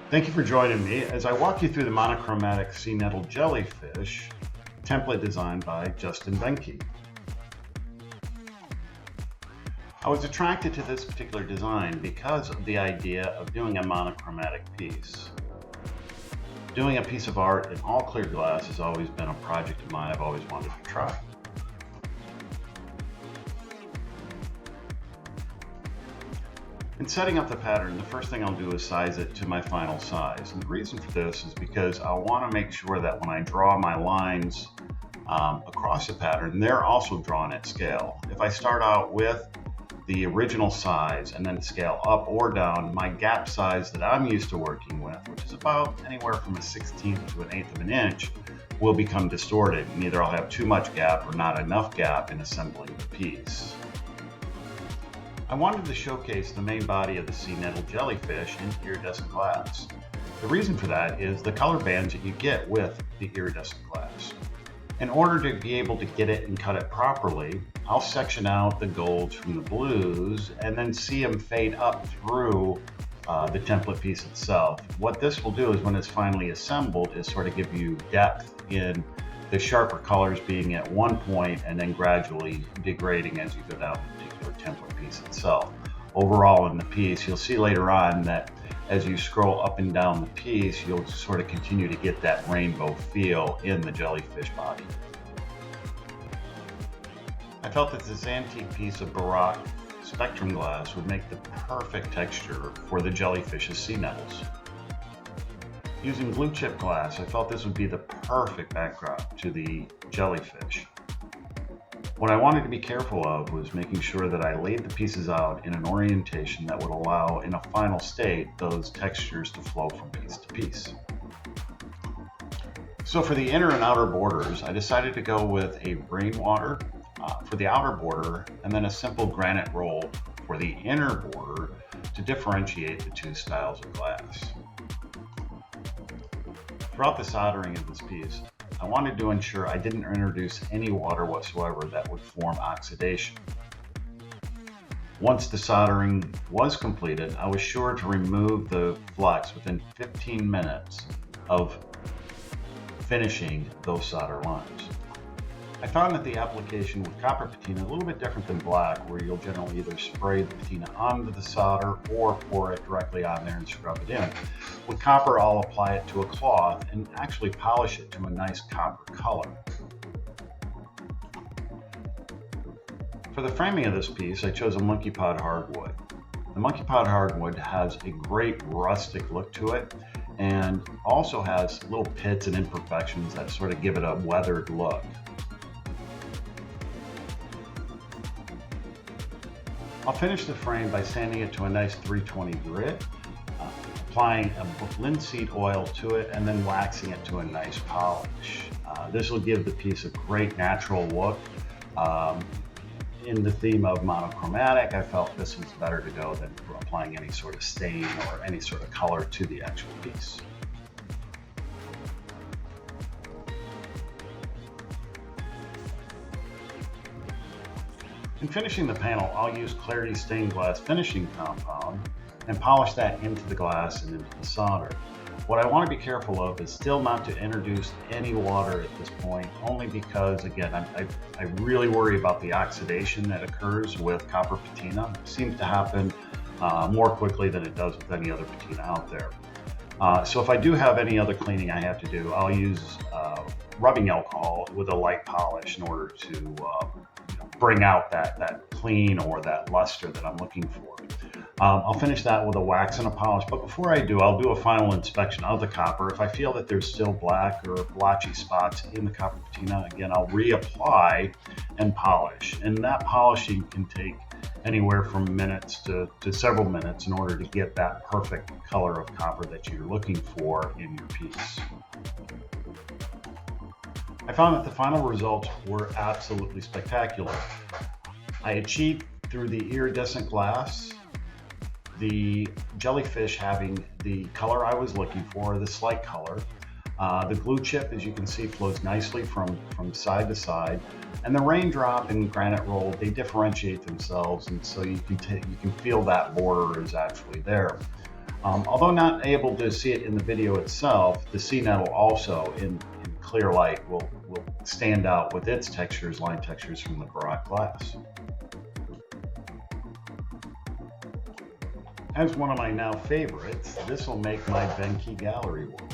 Thank you for joining me as I walk you through the Monochromatic sea nettle jellyfish template designed by Behnke. I was attracted to this particular design because of the idea of doing a monochromatic piece. Doing a piece of art in all clear glass has always been a project of mine I've always wanted to try. In setting up the pattern, the first thing I'll do is size it to my final size. And the reason for this is because I want to make sure that when I draw my lines across the pattern, they're also drawn at scale. If I start out with the original size and then scale up or down, my gap size that I'm used to working with, which is about anywhere from a 1/16 to an 1/8 of an inch, will become distorted. And either I'll have too much gap or not enough gap in assembling the piece. I wanted to showcase the main body of the sea nettle jellyfish in iridescent glass. The reason for that is the color bands that you get with the iridescent glass. In order to be able to get it and cut it properly, I'll section out the golds from the blues and then see them fade up through the template piece itself. What this will do is when it's finally assembled is sort of give you depth in the sharper colors being at one point and then gradually degrading as you go down the particular template piece itself. Overall in the piece, you'll see later on that as you scroll up and down the piece, you'll sort of continue to get that rainbow feel in the jellyfish body. I felt that this antique piece of Baroque spectrum glass would make the perfect texture for the jellyfish's sea nettles. Using blue chip glass, I felt this would be the perfect backdrop to the jellyfish. What I wanted to be careful of was making sure that I laid the pieces out in an orientation that would allow, in a final state, those textures to flow from piece to piece. So for the inner and outer borders, I decided to go with a rainwater for the outer border and then a simple granite roll for the inner border to differentiate the two styles of glass. Throughout the soldering of this piece, I wanted to ensure I didn't introduce any water whatsoever that would form oxidation. Once the soldering was completed, I was sure to remove the flux within 15 minutes of finishing those solder lines. I found that the application with copper patina a little bit different than black, where you'll generally either spray the patina onto the solder or pour it directly on there and scrub it in. With copper, I'll apply it to a cloth and actually polish it to a nice copper color. For the framing of this piece, I chose a monkey pod hardwood. The monkey pod hardwood has a great rustic look to it and also has little pits and imperfections that sort of give it a weathered look. I'll finish the frame by sanding it to a nice 320 grit, applying a linseed oil to it, and then waxing it to a nice polish. This will give the piece a great natural look. In the theme of monochromatic, I felt this was better to go than applying any sort of stain or any sort of color to the actual piece. In finishing the panel, I'll use Clarity Stained Glass finishing compound and polish that into the glass and into the solder. What I want to be careful of is still not to introduce any water at this point, only because, again, I really worry about the oxidation that occurs with copper patina. It seems to happen more quickly than it does with any other patina out there. So if I do have any other cleaning I have to do, I'll use rubbing alcohol with a light polish in order to bring out that clean or that luster that I'm looking for. I'll finish that with a wax and a polish, but before I do, I'll do a final inspection of the copper. If I feel that there's still black or blotchy spots in the copper patina, again, I'll reapply and polish. And that polishing can take anywhere from minutes to several minutes in order to get that perfect color of copper that you're looking for in your piece. I found that the final results were absolutely spectacular. I achieved through the iridescent glass, the jellyfish having the color I was looking for, the slight color. The glue chip, as you can see, flows nicely from side to side. And the raindrop and granite roll, they differentiate themselves, and so you can feel that border is actually there. Although not able to see it in the video itself, the sea nettle also in clear light will stand out with its textures, line textures from the Barat glass. As one of my now favorites, this will make my Behnke gallery wall.